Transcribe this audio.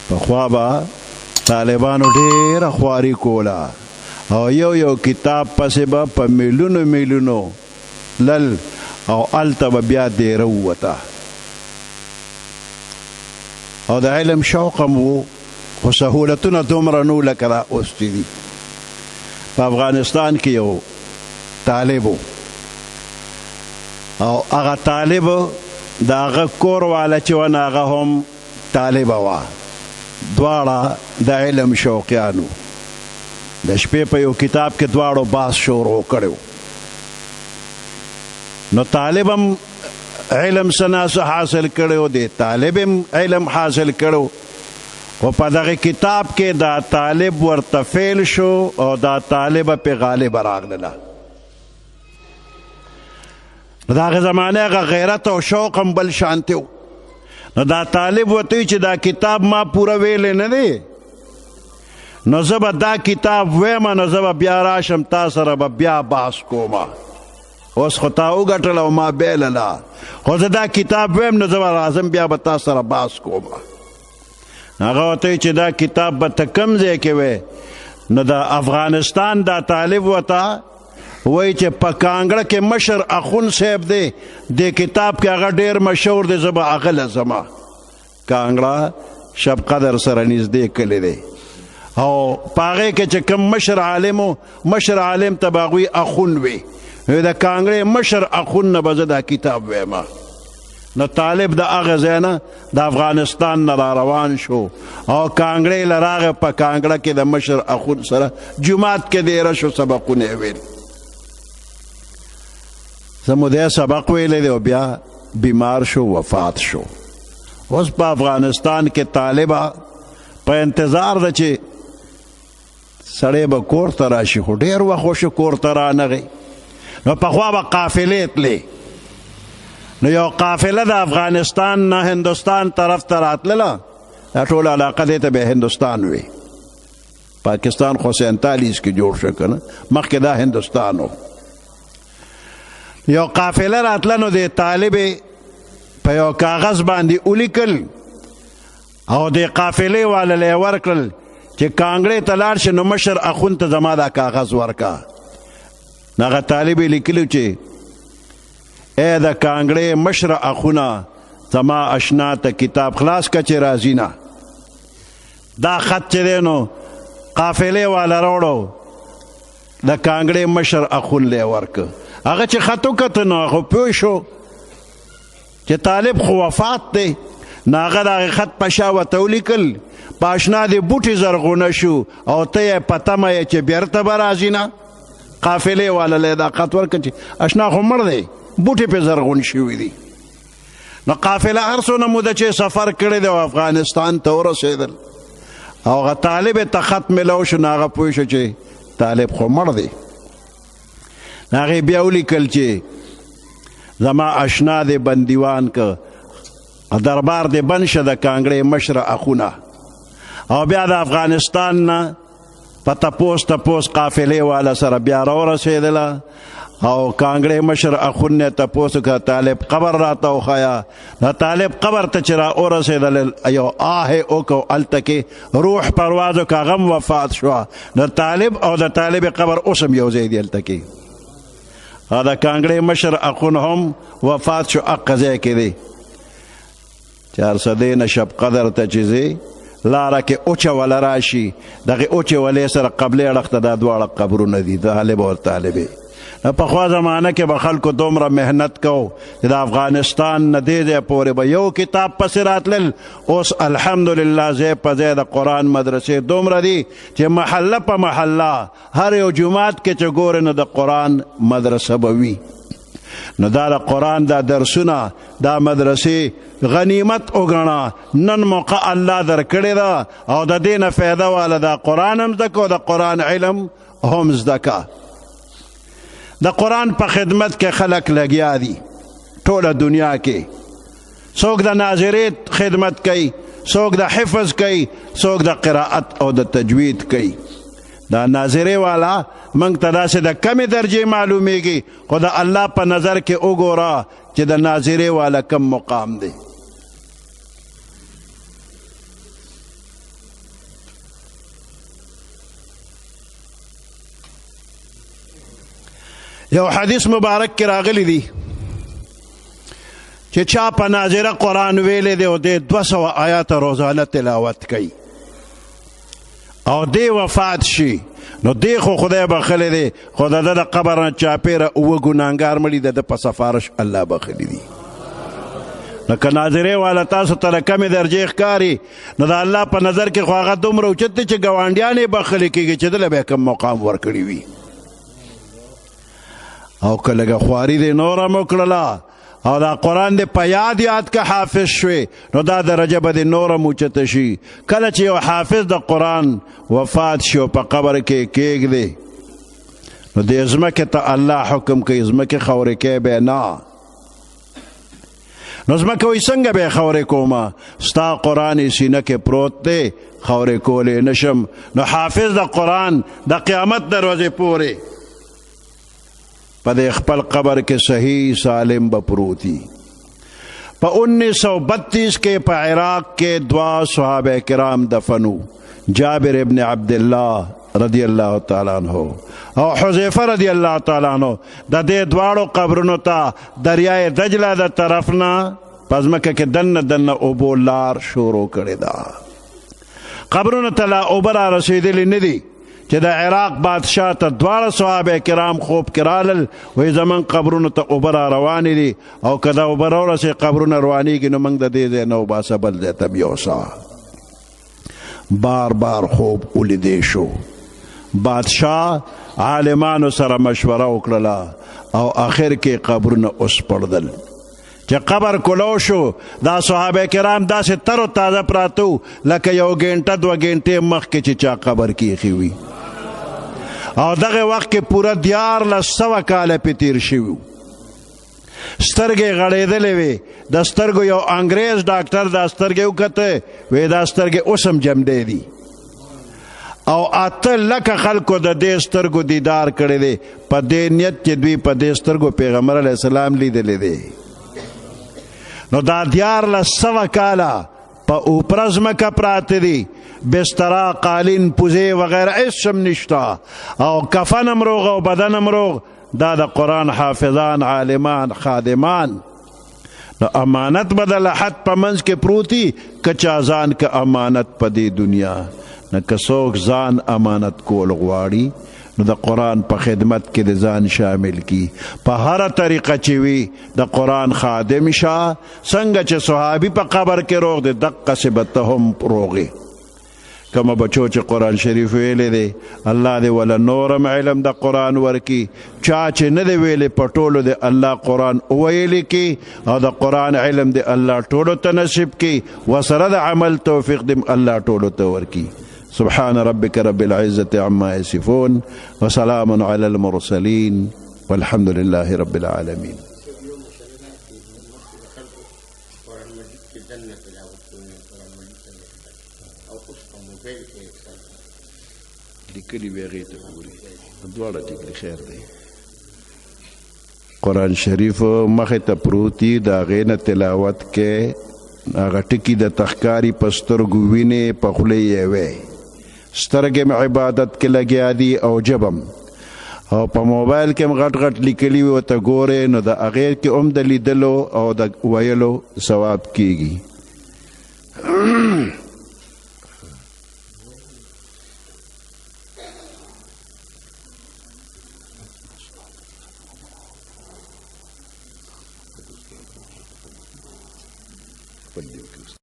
پخوا به طالبانو ډېره خواري کوله او یو کتاب پسې به په میلیونو لل او هلته به بیا دیره ووته او د علم شوق هم و خو سهولتونه دومره نو لکه دا اوس چې دي په افغانستان کې یو طالب و او هغه طالب د هغه کور والا چې ونه هغه هم طالبه وه دواړه د علم شوقیانو د شپې په یو کتاب کې دواړو باس شروع کړی نو طالب هم علم څه حاصل کړی دی طالب هم علم حاصل کړی خو په دغه کتاب کې دا طالب ورته فیل شو او دا طالبه پې غالبه راغلله د هغې زمانې هغه غیرت او شوق هم بل شانتې و نو دا طالب ورته چې دا کتاب ما پوره ویلی نه دی نو زه به دا کتاب ویم نو زه به بیا راشم تا سره به بیا بحث کومه اوس خو تا وګټله او ما بیلله خو زه دا کتاب ویم نو زه به راځم بیا به تا سره بحث کومه هغه ورته چې دا کتاب به ته کوم ځای کې وی نو د افغانستان دا طالب ورته وایي چې په کانګړه کې مشر اخون صاحب دی د کتاب کې هغه ډېر مشهور دی زه به هغه له ځمه کانګړه شب قدر سره نږدې کلی دی او په هغې کې چې کوم مشر عالم و مشر عالم ته به هغوی اخون وي د کانګړې مشر اخون نه به زه دا کتاب ویمه نو طالب د هغه ځای نه د افغانستان نه را روان شو او کانګړې له راغی په کانګړه کې د مشر اخون سره جومات کې دیره شو سبقونه یې ویل زه مو دی سبق ویلی دی او بیا بیمار شو وفات شو اوس په افغانستان کې طالبه په انتظار ده چې سړی به کور ته راشي خو ډېر وخت وشو کور ته رانغی نو پخوا به قافلې تلې نو یو قافله د افغانستان نه هندوستان طرف ته راتلله دا ټوله علاقه دې ته به هندوستان وي پاکستان خو 47 کې جوړ شو که نه مخکې دا هندوستان و یو قافله راتله نو د طالبې په یو کاغذ باندې ولیکل او د قافلې والا له یې ورکړل چې کانګړې ته لاړ شي نو مشر اخون ته زما دا کاغذ ورکه هغه طالب یې لیکلي چې ای د کانګړې مشر اخونه زما اشنا ته کتاب خلاص که چې راځي نه دا خط چې دی نو قافلې والا راوړو د کانګړې مشر اخون له یې ورکه هغه چې خط وکته نو هغه پوه شو چې طالب خو وفات دی نو هغه د هغې خط په شا ورته ولیکل په اشنا د بوټي زرغونه شو او ته یې په تمه یې چې بیرته به راځي نه قافلې والا له یې دا خط ورکړه چې اشنا خو مړ دی بوټي پې زرغون شوي دي نو قافله هر څونه موده چې سفر کړی دی او افغانستان ته ورسېدل او هغه طالب ته خط میلاو شو نو هغه پوه شو چې طالب خو مړ دی هغې بیا ولیکل چې زما اشنا دی بندیوان که دربار دی بند شه د کانګړې مشر اخونه او بیا د افغانستان نه په تپوس قافلې والا سره بیا راورسېدله او کانګړې مشر اخون نه تپوس وکړه طالب قبر راته وښیه د طالب قبر ته چې را ورسېدل یو آه وکړو هلته کې روح پرواز وکړه هغه هم وفات شوه د طالب او د طالب قبر اوس هم یو ځای دی هلته کې او د کانګړې مشر اخون هم وفات شو هغه ځای کې دی 400 نه شب قدر ته چې ځې لاره کې اوچه وله راشي دغې اوچې ولې سره قبلې اړخ ته دا دواړه قبرونه دي طالب او طالبې پخوا زمانه کې به خلکو دومره محنت کو چې د افغانستان نه دې ځای پورې به یو کتاب پسې راتلل اوس الحمدلله ځای په ځای د قرآن مدرسې دومره دي چې محله په محله هر یو جومات کې چې ګورې نو د قرآن مدرسه به وي نو دا د قرآن دا درسونه دا مدرسې غنیمت وګڼه نن موقع الله درکړې ده او د دې نه فایده واله دا قرآن هم زده که د قرآن علم هم زده که د قرآن په خدمت کې خلک لګیا دي ټوله دنیا کې څوک د ناظرې خدمت کوي څوک د حفظ کوي څوک د قرائت او د تجوید کوي دا ناظرې والا موږ ته داسې د کمې درجې معلومیږي خو د الله په نظر کې وګوره چې د ناظرې والا کم مقام دی یو حدیث مبارک کې راغلی دی چې چا په ناظره قرآن ویلی دی او دی 200 آیات روزانه تلاوت کوي او دی وفات شي نو دی خو خدای بخلی دی خو د ده د قبر نه چاپېره 7 ګناهګار مړي د ده په سفارش الله بخلی دی نو که ناظرې والا تاسو ته له کمې درجې ښکاري نو د الله په نظر کې خو هغه دومره اوچت دی چې ګاونډیان یې بخلی کېږي چې دله به یې کوم مقام ورکړي وي او که لږه خواري دی نور هم وکړله او دا قرآن دی په یاد که حافظ شوی نو دا درجه به دی نور هم اوچته شي کله چې یو حافظ د قرآن وفات شي او په قبر کې کېږدي نو دې ځمکې ته الله حکم کوي ځمکې خورې کوي به نه نو ځمکه وایي څنګه به یې خورې کومه ستا قرآن یې سینه کې پروت دی خورې کولی نشم نو حافظ د قرآن د قیامت دروازې پورې په دې خپل قبر کې صحیح سالم به پروتی په 1932 کې په عراق کې 2 صحابه کرام دفنو جابر ابن عبدالله رضی الله تعالی عنہ او حذیفه رضی الله تعالی عنہ د دې دواړو قبرونو ته دریای دجله د طرف نه په ځمکه کې دنه اوبو لار شروع کړې ده قبرونو ته لا اوبه را رسېدلي نه دي چې د عراق بادشاه ته 2 صحابه کرام خوب کې رالل وایي زموږ قبرونو ته اوبه را روانې دي او که دا اوبه راورسې قبرونه روانېږي نو موږ د دې ځای نه وباسه بل ځای ته بیوسه بار بار خوب ولیدی شو بادشاه عالمانو سره مشوره وکړله او آخر کې قبرونه وسپړدل چې قبر کلو شو دا صحابه کرام داسې تر و تازه پراته لکه 1 غنټه 2 غنټې مخکې چې چا قبر کې ایښي وي او دغه وخت کې پوره 1400 کاله پې تیر شوي سترګې غړېدلې وې د سترګو یو انګریز ډاکټر دا سترګې وکته وې دا سترګې اوس هم جمدې دي او 8 لکه خلکو د دې سترګو دیدار کړی دی په دې نیت چې دوی په دې سترګو پیغمبر علیه السلام لیدلی دی نو دا 1400 کاله په اوپره ځمکه پراته دي بستره قالین پوزې وغیره هېڅ هم نشته او کفن هم روغ او بدن هم روغ دا د قرآن حافظان عالمان خادمان نو امانت به د لحد په منځ کې پروتي که چا ځان که امانت په دې دنیا نه که څوک ځان امانت کول غواړي نو د قرآن په خدمت کې د ځان شامل کی په هره طریقه چې وي د قرآن خادم شه څنګه چې صحابي په قبر کې روغ دی دقسې به ته هم روغې کومه بچو چې قرآن شریف ویلی دی الله دې وله نورم علم د قرآن ورکي چا چې نه دی ویلی په ټولو د الله قرآن وویلی کی او د قرآن علم د الله ټولو ته نصیب کی وسره د عمل توفیق دې الله ټولو ته ورکي سبحان ربك رب العزة عما يصفون وسلام على المرسلين والحمد لله رب العالمين قرآن شریف مخې ته پروتي د هغې نه تلاوت کې هغه ټکي د تخکاري په سترګو وینې په خولې یې وی سترګې م عبادت کې لګیا دي او جبم او په موبایل کې م غټ غټ لیکلي وي ورته ګورې نو د هغې کې هم د لیدلو او د ویلو ثواب کیږي Подделки.